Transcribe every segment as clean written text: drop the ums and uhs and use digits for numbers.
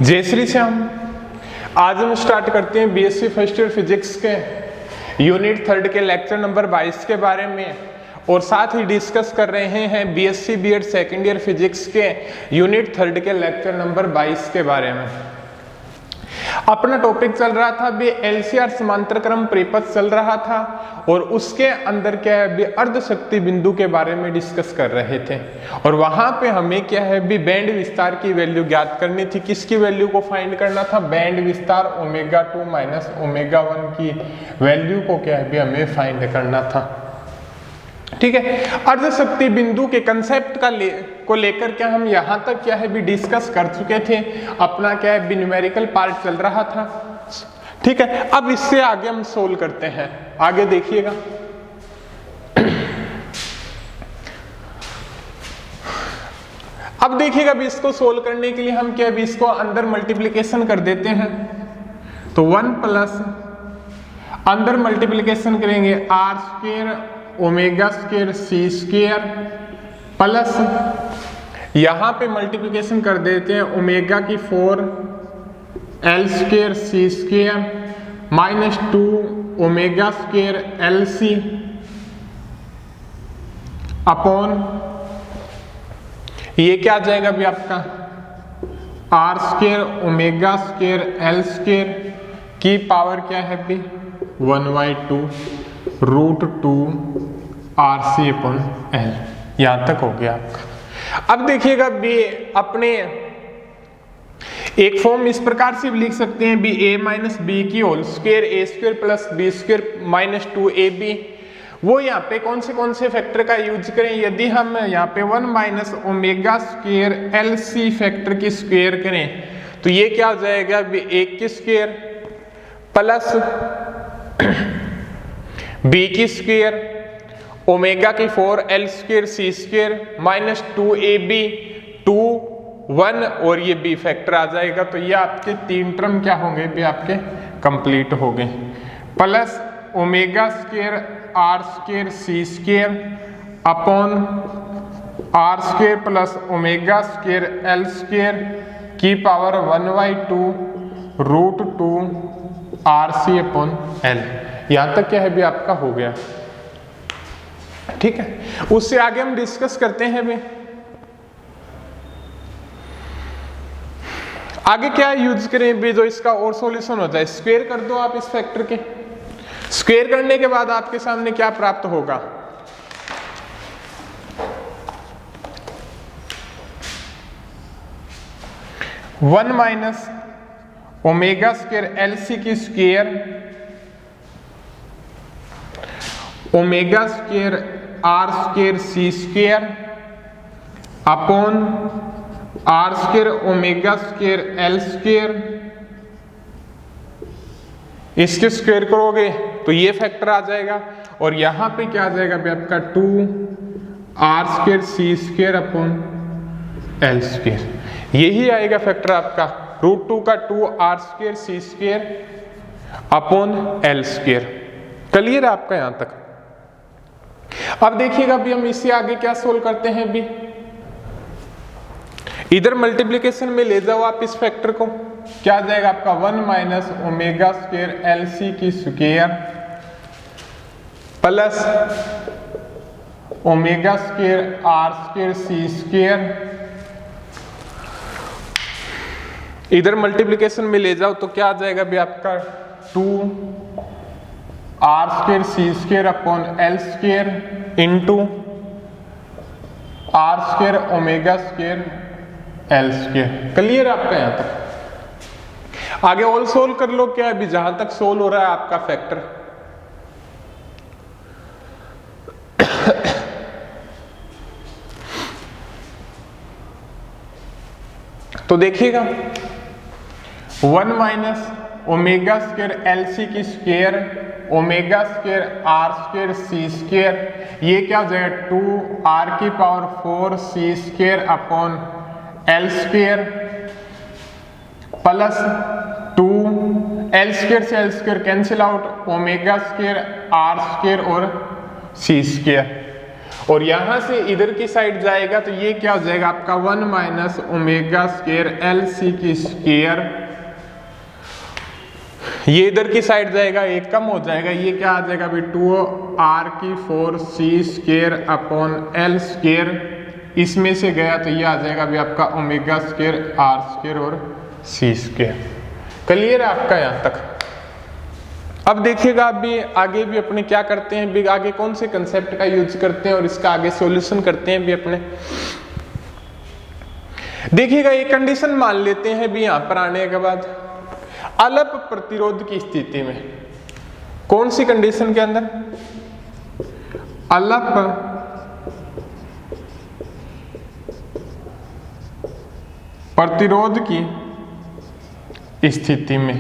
जय श्री श्याम। आज हम स्टार्ट करते हैं बीएससी फर्स्ट ईयर फिजिक्स के यूनिट 3 के लेक्चर नंबर 22 के बारे में, और साथ ही डिस्कस कर रहे हैं BSc BEd second year physics के यूनिट 3 के लेक्चर नंबर 22 के बारे में। अपना टॉपिक चल रहा था भी एलसीआर समांतर क्रम परिपथ चल रहा था, और उसके अंदर क्या है भी अर्ध शक्ति बिंदु के बारे में डिस्कस कर रहे थे। और वहां पे हमें क्या है भी बैंड विस्तार की वैल्यू ज्ञात करनी थी। किसकी वैल्यू को फाइंड करना था? बैंड विस्तार ω2 माइनस ω1 की वैल्यू को क्या है भी हमें फाइंड करना था। ठीक है, अर्ध शक्ति बिंदु के कंसेप्ट को लेकर क्या हम यहां तक क्या है भी डिस्कस कर चुके थे। अपना क्या है भी न्यूमेरिकल पार्ट चल रहा था। ठीक है, अब इससे आगे हम सोल्व करते हैं। आगे देखिएगा, अब देखिएगा भी इसको सोल्व करने के लिए हम क्या भी इसको अंदर मल्टीप्लिकेशन कर देते हैं। तो 1 प्लस अंदर मल्टीप्लिकेशन करेंगे R square omega square C square plus यहां पे मल्टीप्लिकेशन कर देते हैं ओमेगा की 4 L square C square minus 2 omega square L C upon ये क्या आ जाएगा भी आपका R square omega square L square की पावर क्या है भी 1/2 √2 RC अपॉन L। यहां तक हो गया आपका। अब देखिएगा भी अपने एक फॉर्म इस प्रकार से भी लिख सकते हैं भी a माइनस बी की whole square A square plus B square minus 2ab। वो यहाँ पे कौन से फैक्टर का यूज करें? यदि हम यहाँ पे 1 minus omega square L C factor की स्क्वायर करें तो ये क्या हो जाएगा भी 1 की स्क्वायर प्लस बी की स्क्वायर ओमेगा की 4 L square C square minus 2ab 2 1 और ये बी फैक्टर आ जाएगा। तो ये आपके 3 टर्म क्या होंगे भी आपके कंप्लीट हो गए। Plus omega square R square C square upon R square plus omega square L square की पावर 1/2 √2 RC अपॉन L। यहां तक क्या है भी आपका हो गया। ठीक है, उससे आगे हम डिस्कस करते हैं भी आगे क्या यूज करें भी जो इसका और सॉल्यूशन हो जाए। स्क्वायर कर दो आप इस फैक्टर के। स्क्वायर करने के बाद आपके सामने क्या प्राप्त होगा? One minus omega square L C की square omega square R square C square upon R square omega square L square. इसके स्क्वायर करोगे तो ये फैक्टर आ जाएगा, और यहां पे क्या आ जाएगा भी आपका 2 R square C square upon L square. यही आएगा फैक्टर आपका √2 का 2 R square C square upon L square. Clear है आपका यहां तक? अब देखिएगा भी हम इससे आगे क्या सोल्व करते हैं भी। इधर मल्टीप्लिकेशन में ले जाओ आप इस फैक्टर को। क्या आ जाएगा आपका 1 minus omega square L C की square plus omega square R square C square. इधर मल्टीप्लिकेशन में ले जाओ तो क्या आ जाएगा भी आपका 2 R square C square upon L square into R square omega square L square. Clear है आपका? यहां तक आगे ऑल सोल्व कर लो। क्या अभी जहां तक सोल्व हो रहा है आपका फैक्टर। तो देखिएगा 1 minus omega square L C की square omega square R square C square, ये क्या हो जाएगा 2 आर की power 4 C square upon L square plus 2 L square से L square cancel out omega square R square और सी स्क्वायर। और यहां से इधर की साइड जाएगा तो ये क्या हो जाएगा आपका 1 minus omega square L C की स्क्वायर, ये इधर की साइड जाएगा, एक कम हो जाएगा, ये क्या आ जाएगा अभी 2r की 4c square upon L square, इसमें से गया तो ये आ जाएगा अभी आपका ओमेगा स्क्वायर r स्क्वायर और c स्क्वायर। क्लियर है आपका यहां तक? अब देखिएगा अभी आगे भी अपने क्या करते हैं, भी आगे कौन से कंसेप्ट का यूज करते हैं और इसका आगे सॉल्यूशन करते हैं भी अपने। देखिएगा एक कंडीशन मान लेते हैं भी यहां पर आने के बाद अलप प्रतिरोध की स्थिति में, कौन सी कंडीशन के अंदर, अलप प्रतिरोध की स्थिति में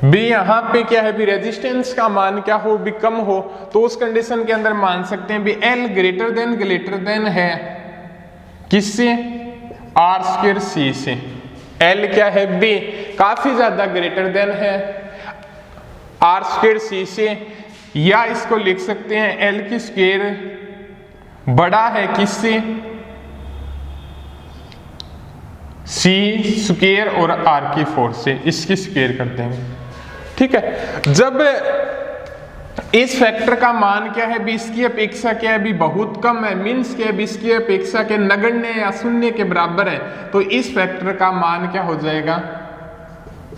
भी यहां पे क्या है भी रेजिस्टेंस का मान क्या हो भी कम हो, तो उस कंडीशन के अंदर मान सकते हैं भी L ग्रेटर देन है किससे, R स्क्वायर C से। L क्या है भी काफी ज्यादा ग्रेटर देन है R स्क्वायर C से, या इसको लिख सकते हैं L की स्क्वायर बड़ा है किससे, C स्क्वायर और R की 4 से, इसकी स्क्वायर कर देंगे। ठीक है, जब इस फैक्टर का मान क्या है भी इसकी अपेक्षा क्या है भी बहुत कम है, मीन्स क्या है भी इसकी अपेक्षा के नगण्य या शून्य के बराबर है, तो इस फैक्टर का मान क्या हो जाएगा,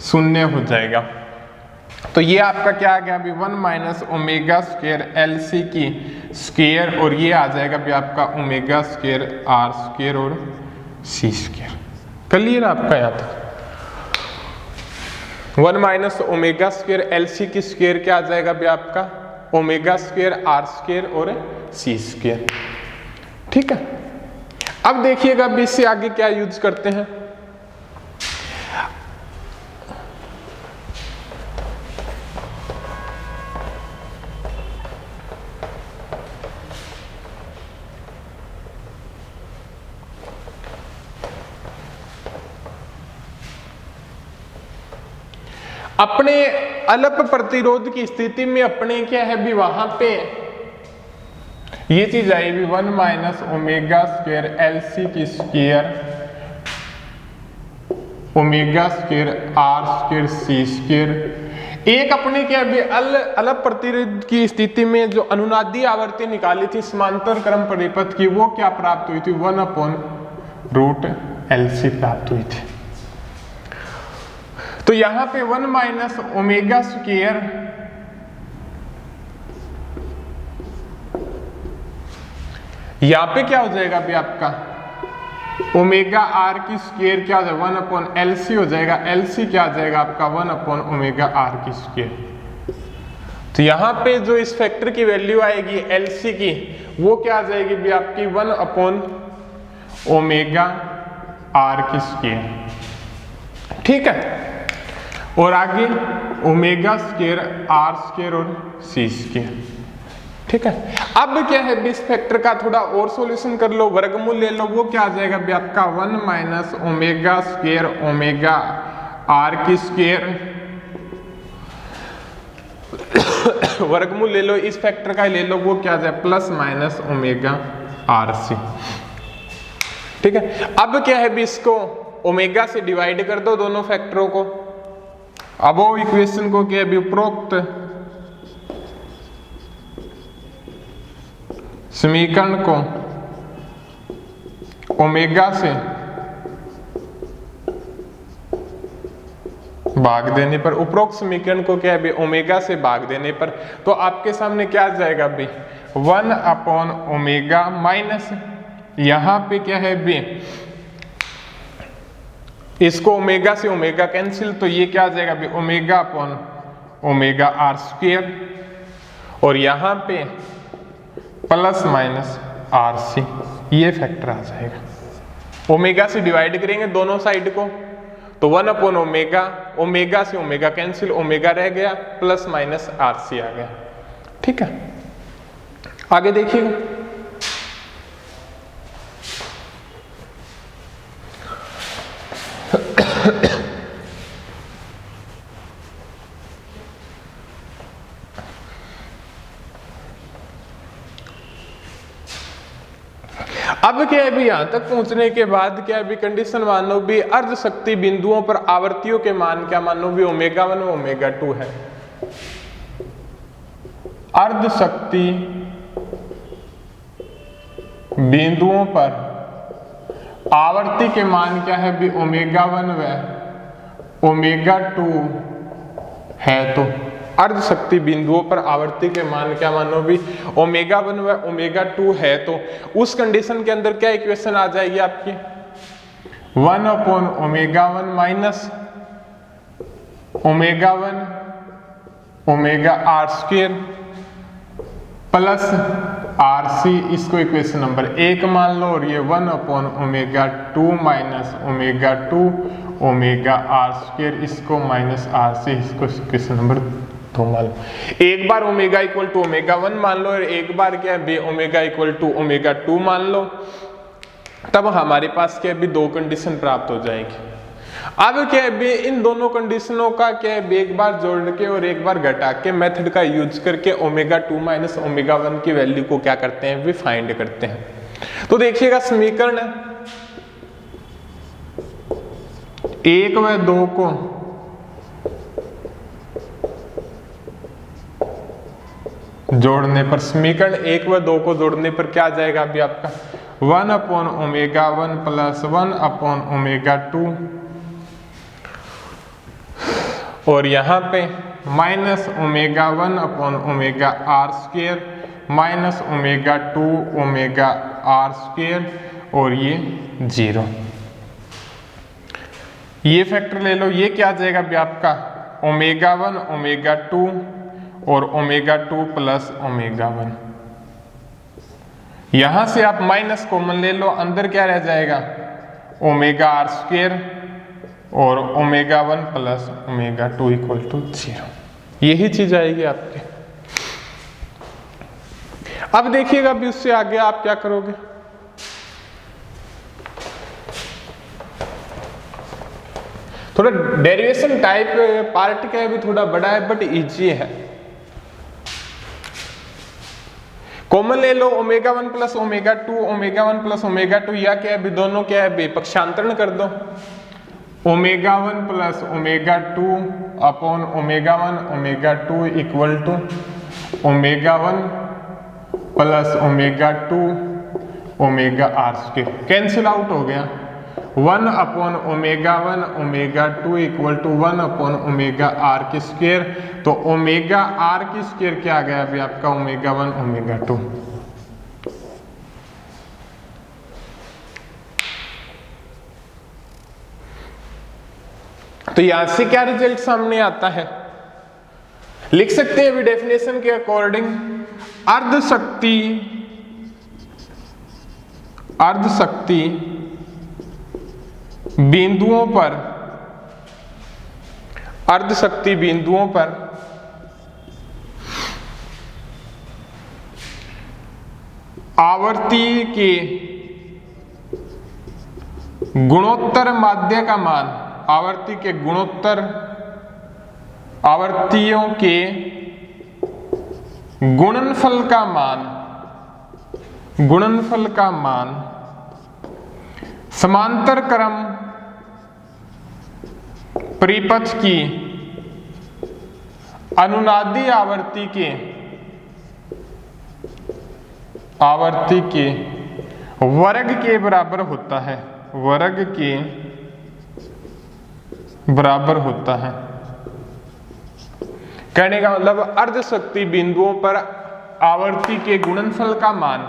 शून्य हो जाएगा। तो ये आपका क्या आ गया अभी 1 minus omega square L C की स्क्वायर, और ये आ जाएगा भी आपका ओमेगा स्क्वायर आर स्क्वायर और सी स्क्वायर। क्लियर आपका यहाँ तक? 1 minus omega square L C की स्क्वायर क्या आ जाएगा भी आपका ओमेगा स्क्वायर आर स्क्वायर और सी स्क्वायर। ठीक है, अब देखिएगा अब इससे आगे क्या यूज करते हैं। अपने अलप प्रतिरोध की स्थिति में अपने क्या है भी वहां पे ये चीज आएगी 1 minus omega square L C की square omega square R square C square. एक अपने क्या भी अलप प्रतिरोध की स्थिति में जो अनुनादी आवर्ती निकाली थी समांतर क्रम परिपथ की, वो क्या प्राप्त हुई थी 1/√LC प्राप्त हुई थी। तो यहां पे 1 माइनस ओमेगा स्क्वायर यहां पे क्या हो जाएगा अभी आपका ओमेगा आर की स्क्वायर क्या हो जाएगा 1/LC हो जाएगा। LC क्या आ जाएगा आपका 1/ओमेगा आर की स्क्वायर। तो यहां पे जो इस फैक्टर की वैल्यू आएगी LC की, वो क्या आ जाएगी भी आपकी 1/ओमेगा आर की स्क्वायर। ठीक है, और आगे ओमेगा स्क्वायर आर स्क्वायर और सी स्क्वायर। ठीक है, अब क्या है इस फैक्टर का थोड़ा और सॉल्यूशन कर लो, वर्गमूल ले लो, वो क्या आ जाएगा भी आपका 1 minus omega square omega R की स्क्वायर वर्गमूल ले लो इस फैक्टर का ले लो, वो क्या आ जाए plus minus omega R C. ठीक है, अब क्या है भी इसको ओमेगा से डिवाइड कर दो दोनों फैक्टरों को। अब वो इक्वेशन को क्या है उपरोक्त समीकरण को ओमेगा से भाग देने पर, उपरोक्त समीकरण को क्या है ओमेगा से भाग देने पर, तो आपके सामने क्या आ जाएगा भी 1/ओमेगा माइनस यहां पे क्या है भी इसको ओमेगा से ओमेगा कैंसिल, तो ये क्या आ जाएगा भी ओमेगा/ओमेगा आर स्क्वायर, और यहां पे प्लस माइनस आर सी, ये फैक्टर आ जाएगा। ओमेगा से डिवाइड करेंगे दोनों साइड को, तो 1/ओमेगा, ओमेगा से ओमेगा कैंसिल, ओमेगा रह गया, प्लस माइनस आर सी आ गया। ठीक है, आगे देखिएगा। अब क्या है भी यहां तक पहुंचने के बाद क्या है भी कंडीशन मानो भी अर्ध शक्ति बिंदुओं पर आवर्तियों के मान क्या मानो भी ω1 व ω2 है। अर्ध शक्ति बिंदुओं पर आवर्ती के मान क्या है भी ω1 व ω2 है। तो अर्ध शक्ति बिंदुओं पर आवर्ती के मान क्या मानो भी ω1 व ω2 है। तो उस कंडीशन के अंदर क्या इक्वेशन आ जाएगी आपकी 1/ω1 माइनस ω1 ω(r²) प्लस RC, इसको इक्वेशन नंबर 1 मान लो, और ये 1/ω2 माइनस ω2 ω(r²), इसको माइनस RC, इसको इक्वेशन नंबर 2 मान लो। एक बार ω = ω1 मान लो और एक बार क्या है ω = ω2 मान लो, तब हमारे पास क्या है दो कंडीशन प्राप्त हो जाएगी। अब क्या है इन दोनों कंडीशनों का क्या है एक बार जोड़ के और एक बार घटा के मेथड का यूज करके ω2 माइनस ω1 की वैल्यू को क्या करते हैं फाइंड करते हैं। तो देखिएगा समीकरण 1 व 2 को जोड़ने पर, समीकरण 1 व 2 को जोड़ने पर क्या आ जाएगा अभी आपका 1/ω1 प्लस 1/ω2, और यहाँ पे माइनस ω1/ω(r²) माइनस ω2/ω(r²), और ये 0। ये फैक्टर ले लो, ये क्या आ जाएगा अभी आपका ω1 ω2 और ω2 प्लस ω1। यहां से आप माइनस कॉमन ले लो, अंदर क्या रह जाएगा ω(r²) और ω1 प्लस ω2 = 0। यही चीज आएगी आपके। अब देखिएगा अभी उससे आगे आप क्या करोगे, थोड़ा डेरिवेशन टाइप पार्ट क्या है भी थोड़ा बड़ा है बट इजी है। कॉमन ले लो ω1 प्लस ω2 ω1 प्लस ω2, या क्या है दोनों क्या है पक्षांतरण कर दो, ω1 plus ω2 upon ω1 ω2 equal to ω1 plus ω2 ω(r²), cancel out हो गया। 1/ω1 ω2 इक्वल टू 1/ω(r²), तो ω(r²) क्या आ गया अभी आपका ω1 ω2। तो यहां से क्या रिजल्ट सामने आता है, लिख सकते हैं अभी डेफिनेशन के अकॉर्डिंग अर्ध शक्ति बिंदुओं पर, अर्ध शक्ति बिंदुओं पर आवर्ती के गुणोत्तर माध्य का मान, आवर्ती के गुणोत्तर, आवर्तियों के गुणनफल का मान, गुणनफल का मान समांतर क्रम परिपथ की अनुनादी आवर्ती के वर्ग के बराबर होता है, वर्ग के बराबर होता है। कहने का मतलब अर्ध शक्ति बिंदुओं पर आवर्ती के गुणनफल का मान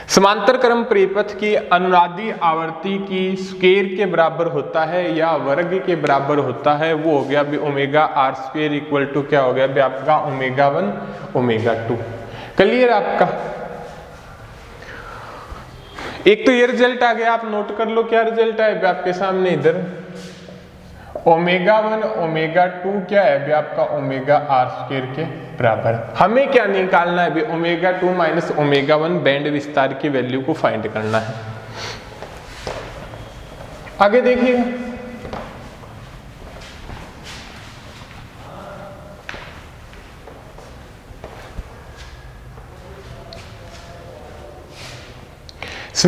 समांतर क्रम परिपथ की अनुनादी आवर्ती की स्क्वायर के बराबर होता है या वर्ग के बराबर होता है, वो हो गया भी ω(r²) इक्वल टू क्या हो गया भी आपका ω1 ω2। क्लियर आपका। एक तो ये रिजल्ट आ गया, आप नोट कर लो क्या रिजल्ट आए आपके सामने इधर ω1 ω2 क्या है भी आपका ω(r²) के बराबर। हमें क्या निकालना है भी ω2 माइनस ω1 बैंड विस्तार की वैल्यू को फाइंड करना है। आगे देखिएगा,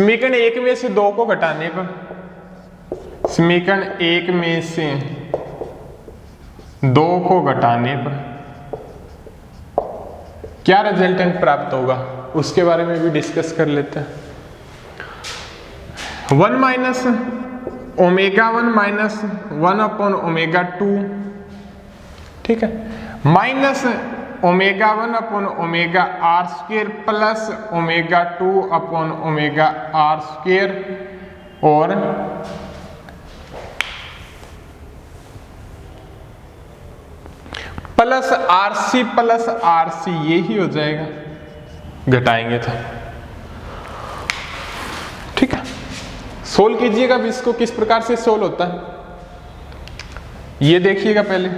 समीकरण 1 में से 2 को घटाने पर, समीकरण 1 में से 2 को घटाने पर क्या रिजल्टेंट प्राप्त होगा उसके बारे में भी डिस्कस कर लेते हैं। 1 minus omega 1 minus 1 upon omega 2, ठीक है, minus omega 1 upon omega R square plus omega 2 upon omega R square और प्लस आरसी यही हो जाएगा, घटाएंगे तो, ठीक है। सोल्व कीजिएगा अब इसको, किस प्रकार से सोल्व होता है ये देखिएगा पहले।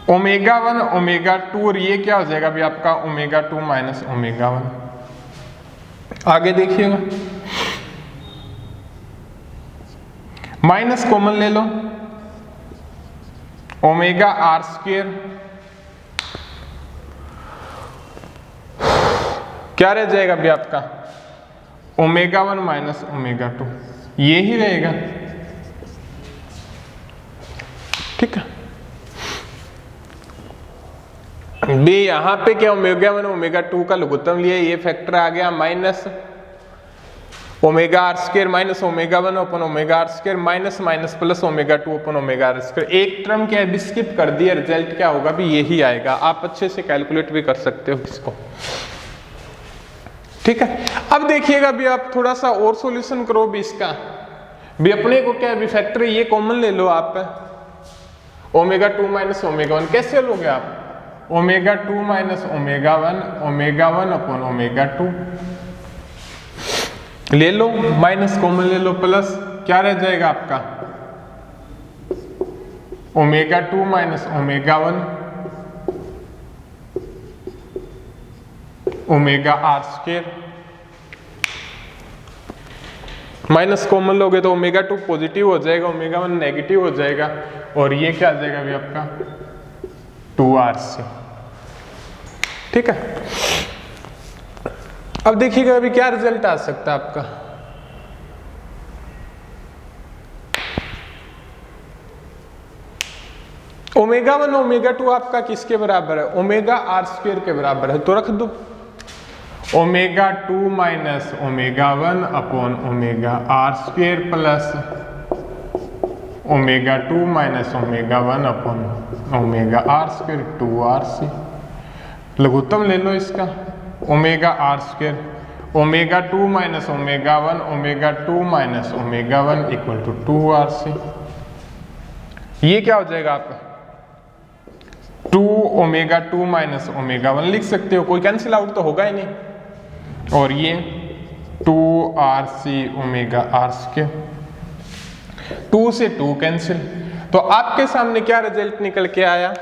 ओमेगा 1 ओमेगा 2 और ये क्या हो जाएगा अभी आपका ओमेगा 2 माइनस ओमेगा 1। आगे देखिएगा, माइनस कॉमन ले लो, ओमेगा आर स्क्वायर क्या रह जाएगा अभी आपका ओमेगा 1 माइनस ओमेगा 2, ये ही रहेगा, ठीक है। बी यहां पे क्या ओमेगा 1 ओमेगा 2 का लघुत्तम लिया, ये फैक्टर आ गया minus omega R square minus omega 1 upon omega R square minus minus plus omega 2 upon omega R square. एक टर्म क्या है स्किप कर दिया, रिजल्ट क्या होगा भी यही आएगा। आप अच्छे से कैलकुलेट भी कर सकते हो इसको, ठीक है। अब देखिएगा भी आप थोड़ा सा और सॉल्यूशन करो भी इसका, भी अपने को क्या है भी फैक्टर ये कॉमन ले लो आप, ओमेगा 2 माइनस ओमेगा 1 कैसे लोगे आप, omega 2 minus omega 1 upon omega 2 ले लो, माइनस कॉमन ले लो, प्लस क्या रह जाएगा आपका omega 2 minus omega 1 omega R square, minus common लोगे तो ओमेगा 2 पॉजिटिव हो जाएगा, ओमेगा 1 नेगेटिव हो जाएगा और ये क्या आ जाएगा अभी आपका 2RC, ठीक है। अब देखिएगा अभी क्या रिजल्ट आ सकता है आपका, ओमेगा 1 ओमेगा 2 आपका किसके बराबर है, ओमेगा आर स्क्वायर के बराबर है, तो रख दो omega 2 minus omega 1 upon omega R square plus omega 2 minus omega 1 upon omega R square 2RC। लघुत्तम ले लो इसका, omega R square, omega 2 minus omega 1 omega 2 minus omega 1 equal to 2RC। ये क्या हो जाएगा आपका 2 ओमेगा 2 माइनस ओमेगा 1 लिख सकते हो, कोई कैंसिल आउट तो होगा ही नहीं, और ये 2RC ओमेगा आर स्क्वायर, 2 से 2 कैंसिल, तो आपके सामने क्या रिजल्ट निकल के आया,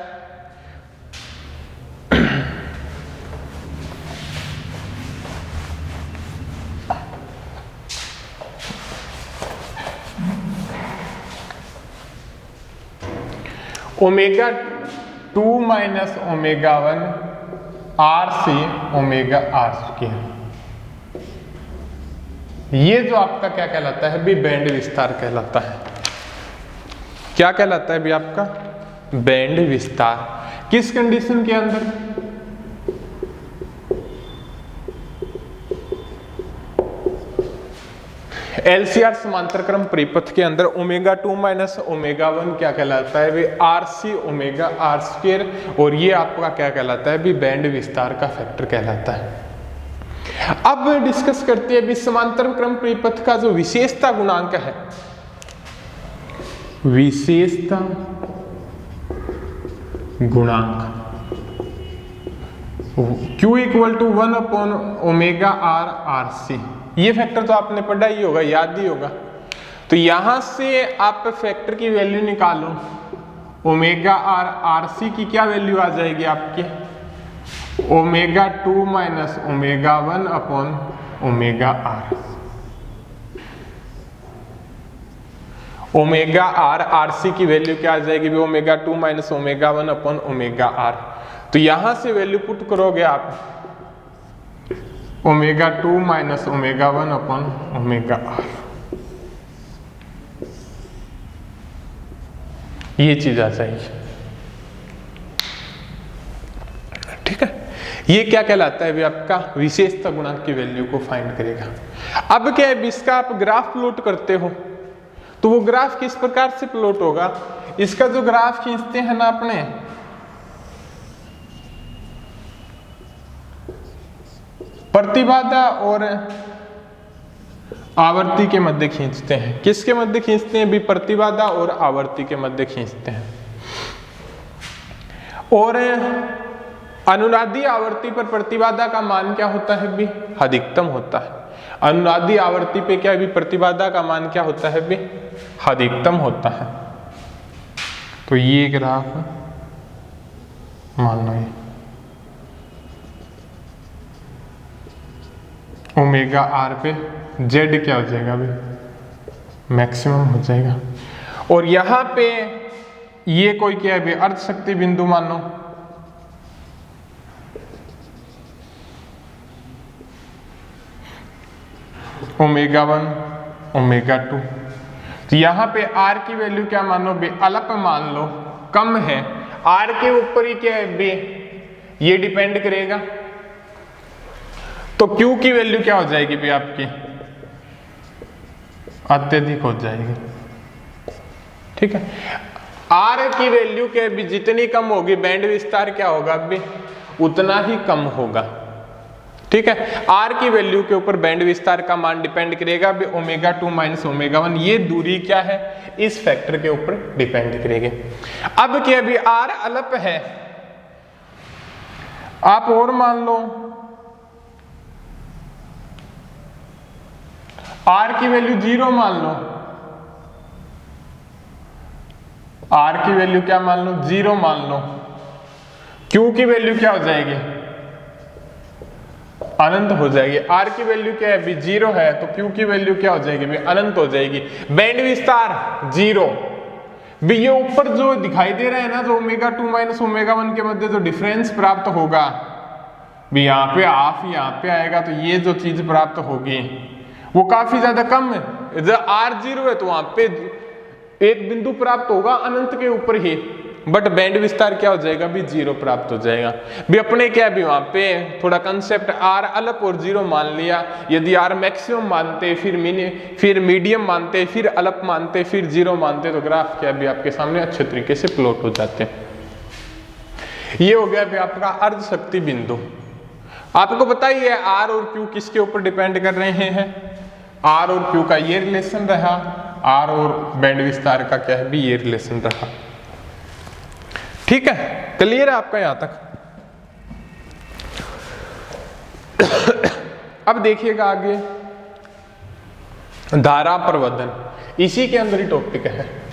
omega 2 minus omega 1 RC omega R square. ये जो आपका क्या कहलाता है भी बैंड विस्तार कहलाता है, क्या कहलाता है भी आपका बैंड विस्तार। किस कंडीशन के अंदर, LCR समांतर क्रम परिपथ के अंदर ओमेगा 2 माइनस ओमेगा 1 क्या कहलाता है भी RC ओमेगा आर स्क्वायर, और ये आपका क्या कहलाता है भी बैंड विस्तार का फैक्टर कहलाता है। अब डिस्कस करते हैं भी समांतर क्रम परिपथ का जो विशेषता गुणांक है, विशेषता गुणांक Q equal to 1 upon omega R RC। ये फैक्टर तो आपने पढ़ा ही होगा, याद ही होगा, तो यहां से आप फैक्टर की वैल्यू निकालो, ओमेगा आर RC की क्या वैल्यू आ जाएगी आपकी omega 2 minus omega 1 upon omega R. Omega R RC की वैल्यू क्या आ जाएगी भी omega 2 minus omega 1 upon omega R. तो यहां से वैल्यू पुट करोगे आप omega 2 minus omega 1 upon omega r। ये चीज आ जाएगी। ठीक है, ये क्या कहलाता है भी आपका विशेषता गुणांक की वैल्यू को फाइंड करेगा। अब क्या है, इसका आप ग्राफ प्लॉट करते हो तो वो ग्राफ किस प्रकार से प्लॉट होगा, इसका जो ग्राफ खींचते हैं ना अपने, प्रतिबाधा और आवर्ती के मध्य खींचते हैं। किसके मध्य खींचते हैं भी, प्रतिबाधा और आवर्ती के मध्य खींचते हैं। और अनुनादी आवर्ती पर प्रतिबाधा का मान क्या होता है भी, अधिकतम होता है। अनुनादी आवर्ती पे क्या है भी, प्रतिबाधा का मान क्या होता है भी, अधिकतम होता है। तो ये ग्राफ मान लो ये ओमेगा आर पे जेड क्या हो जाएगा अभी, मैक्सिमम हो जाएगा। और यहां पे ये कोई क्या है भी, अर्ध शक्ति बिंदु मान लो, ओमेगा 1 ओमेगा 2। तो यहां पे आर की वैल्यू क्या मान लो बे, अल्प मान लो, कम है। आर के ऊपर ही क्या है बे, ये डिपेंड करेगा। तो क्यू की वैल्यू क्या हो जाएगी भी आपकी, अत्यधिक हो जाएगी। ठीक है, आर की वैल्यू क्या भी जितनी कम होगी, बैंड विस्तार क्या होगा भी उतना ही कम होगा। ठीक है, आर की वैल्यू के ऊपर बैंड विस्तार का मान डिपेंड करेगा भी ओमेगा 2 माइनस ओमेगा 1। ये दूरी क्या है, इस फैक्टर के ऊपर डिपेंड करेगी। अब क्या भी आर अल्प है, आप और मान लो आर की वैल्यू 0 मान लो, आर की वैल्यू क्या मान लो, 0 मान लो। क्यू की वैल्यू क्या हो जाएगी, अनंत हो जाएगी। आर की वैल्यू क्या है भी 0 है, तो क्यू की वैल्यू क्या हो जाएगी भी अनंत हो जाएगी। बैंड विस्तार 0 भी, ये ऊपर जो दिखाई दे रहा है ना, जो ओमेगा 2 माइनस ओमेगा 1 के मध्य जो डिफरेंस प्राप्त होगा भी, यहाँ पे हाफ यहाँ पे आएगा, तो ये जो चीज प्राप्त होगी वो काफी ज्यादा कम है। जब आर 0 है तो वहां पे एक बिंदु प्राप्त होगा अनंत के ऊपर ही, बट बैंड विस्तार क्या हो जाएगा भी 0 प्राप्त हो जाएगा। भी अपने क्या भी वहां पे थोड़ा कंसेप्ट आर अल्प और 0 मान लिया। यदि आर मैक्सिमम मानते, फिर मीडियम मानते, फिर अल्प मानते, फिर 0 मानते, तो ग्राफ क्या भी आपके सामने अच्छे तरीके से प्लॉट हो जाते हैं। ये हो गया भी आपका अर्ध शक्ति बिंदु। आपको पता ही है आर और क्यू किसके ऊपर डिपेंड कर रहे हैं, आर और क्यू का ये रिलेशन रहा, आर और बैंड विस्तार का क्या है भी ये रिलेशन रहा। ठीक है, क्लियर है आपका यहां तक। अब देखिएगा आगे धारा प्रवर्धन, इसी के अंदर ही टॉपिक है।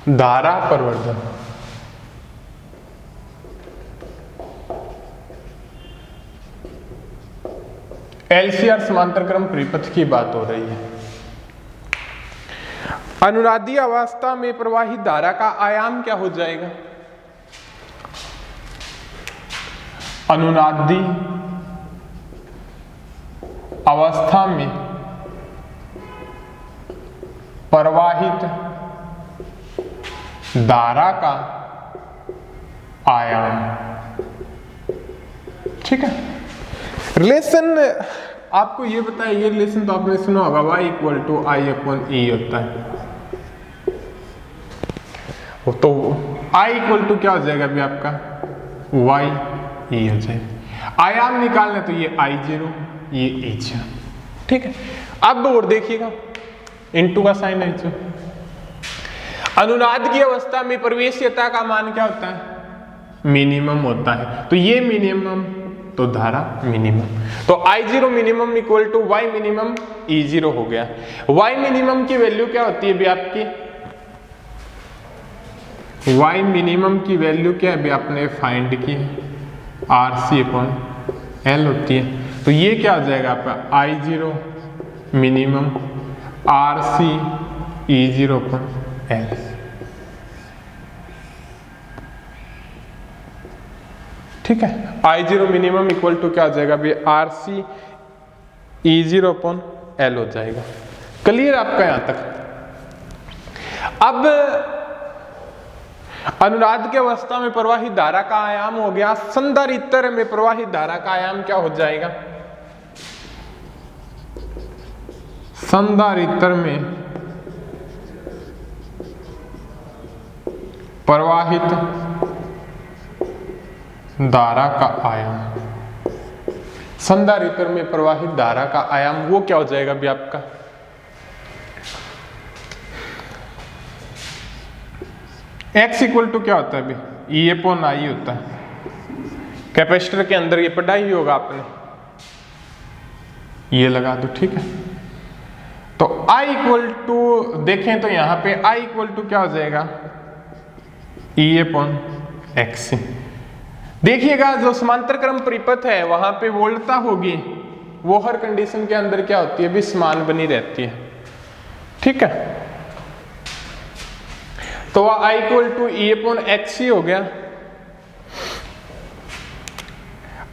धारा प्रवर्धन, एलसीआर समांतर क्रम परिपथ की बात हो रही है। अनुनादी अवस्था में प्रवाहित धारा का आयाम क्या हो जाएगा, अनुनादी अवस्था में प्रवाहित धारा का आयाम। ठीक है, रिलेशन आपको ये बताया, ये रिलेशन तो आपने सुना होगा, y equal to I upon E होता है। तो I इक्वल टू क्या हो जाएगा भी आपका y e हो जाएगा। आयाम निकालना तो ये I0 ये h। ठीक है, अब और देखिएगा इनटू का साइन है। अनुनाद की अवस्था में प्रवेश्यता का मान क्या होता है, मिनिमम होता है। तो ये मिनिमम, तो धारा मिनिमम, तो I0 minimum equal to y minimum E0 हो गया। y मिनिमम की वैल्यू क्या होती है भी आपकी y मिनिमम की वैल्यू क्या है अभी आपने फाइंड की है, RC/L होती है। तो ये क्या हो जाएगा आपका I0 मिनिमम RC E0/L। ठीक है, I0 मिनिमम इक्वल टू क्या हो जाएगा अभी RC E0/L हो जाएगा। क्लियर आपका यहां तक। अब अनुनाद की अवस्था में प्रवाहित धारा का आयाम हो गया, संधारित्र में प्रवाहित धारा का आयाम क्या हो जाएगा, संधारित्र में प्रवाहित धारा का आयाम, संधारित्र में प्रवाहित धारा का आयाम वो क्या हो जाएगा अभी आपका x इक्वल टू क्या होता है अभी E/I होता है। कैपेसिटर के अंदर ये पढ़ा ही होगा आपने, ये लगा दो। ठीक है, तो I इक्वल टू देखें तो यहां पे I इक्वल टू क्या हो जाएगा E/x। देखिएगा जो समांतर क्रम परिपथ है वहां पे वोल्टता होगी वो हर कंडीशन के अंदर क्या होती है भी समान बनी रहती है। ठीक है, तो I इक्वल टू E/x ही हो गया।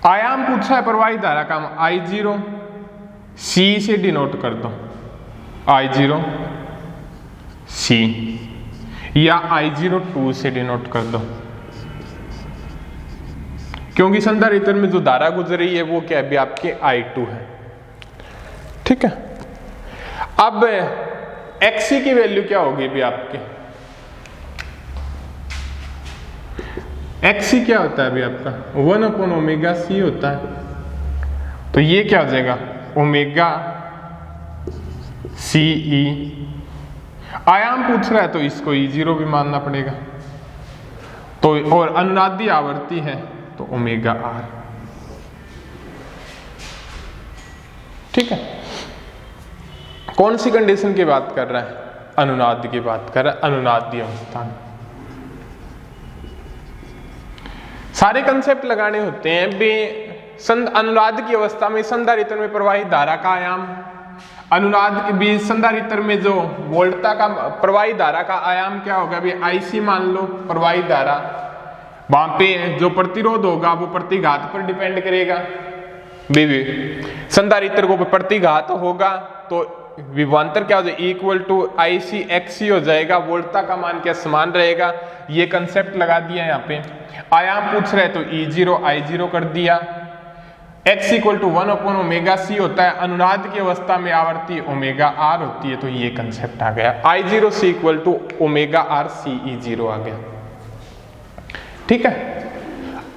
आयाम पूछा है प्रवाहित धारा का, I0 C से डिनोट कर दो, I0 C या I0 2 से डिनोट कर दो, क्योंकि संधारित्र में जो धारा गुजर रही है वो क्या है भी आपके I2 है। ठीक है, अब XC की वैल्यू क्या होगी भी आपके, XC क्या होता है अभी आपका 1/ωc होता है। तो ये क्या हो जाएगा ओमेगा CE। आयाम पूछ रहा है तो इसको E0 भी मानना पड़ेगा। तो और अनुनादी आवृत्ति है तो ω/R। ठीक है, कौन सी कंडीशन की बात कर रहा है, अनुनाद की बात कर रहा है, अनुनादी अवस्था में। सारे कंसेप्ट लगाने होते हैं बे अनुनाद की अवस्था में संधारित्र में प्रवाहित धारा का आयाम, अनुनाद के बीच संधारित्र में जो वोल्टता का प्रवाहित धारा का आयाम क्या होगा अभी IC मान लो प्रवाहित धारा, वहां पे जो प्रतिरोध होगा वो प्रतिघात पर डिपेंड करेगा। संधारित्र को प्रतिघात होगा तो विभवांतर क्या हो जाएगा इक्वल टू IC/XC हो जाएगा, वोल्टता का मान क्या समान रहेगा। ये कंसेप्ट लगा दिया यहाँ पे। आयाम पूछ रहे तो E0 I0 कर दिया, x इक्वल टू 1/ωc होता है, अनुनाद की अवस्था में आवृत्ति ω/R होती है। तो ये कंसेप्ट आ गया, I0C equal to ω/R/C E0 आ गया। ठीक है,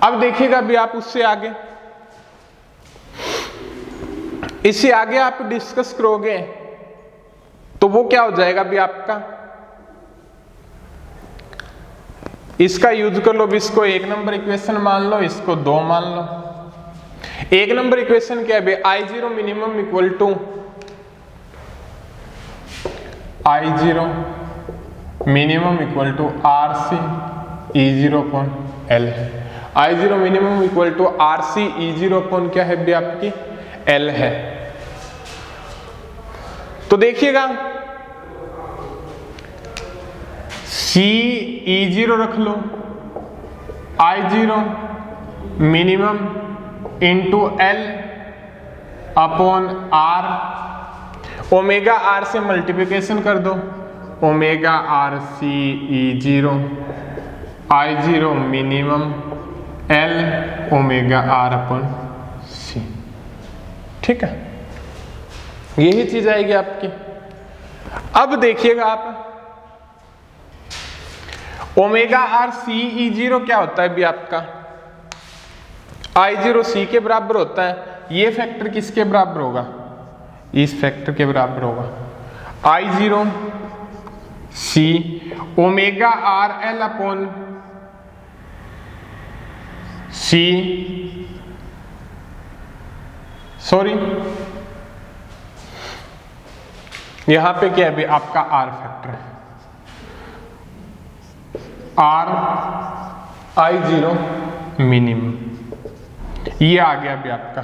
अब देखिएगा अभी आप उससे आगे, इससे आगे आप डिस्कस करोगे तो वो क्या हो जाएगा अभी आपका, इसका यूज कर लो, इसको 1 नंबर इक्वेशन मान लो, इसको 2 मान लो। 1 नंबर इक्वेशन क्या है I0 minimum equal to I0 minimum equal to RC E0/L है। I0 minimum equal to RC E0 क्या है भी आपकी L है। तो देखिएगा C E0 रख लो, I0 minimum into L upon R, ω/R से मल्टीप्लिकेशन कर दो, ω/RC E0 I0 minimum L ω/R/C। ठीक है, यही चीज आएगी आपकी। अब देखिएगा आप ω/RC E0 क्या होता है भी आपका I0 C के बराबर होता है। ये फैक्टर किसके बराबर होगा, इस फैक्टर के बराबर होगा, I0 C ω/RL upon C, sorry यहां पे क्या है भी आपका R फैक्टर है। आर आई जीरो मिनिमम, ये आ गया अभी आपका।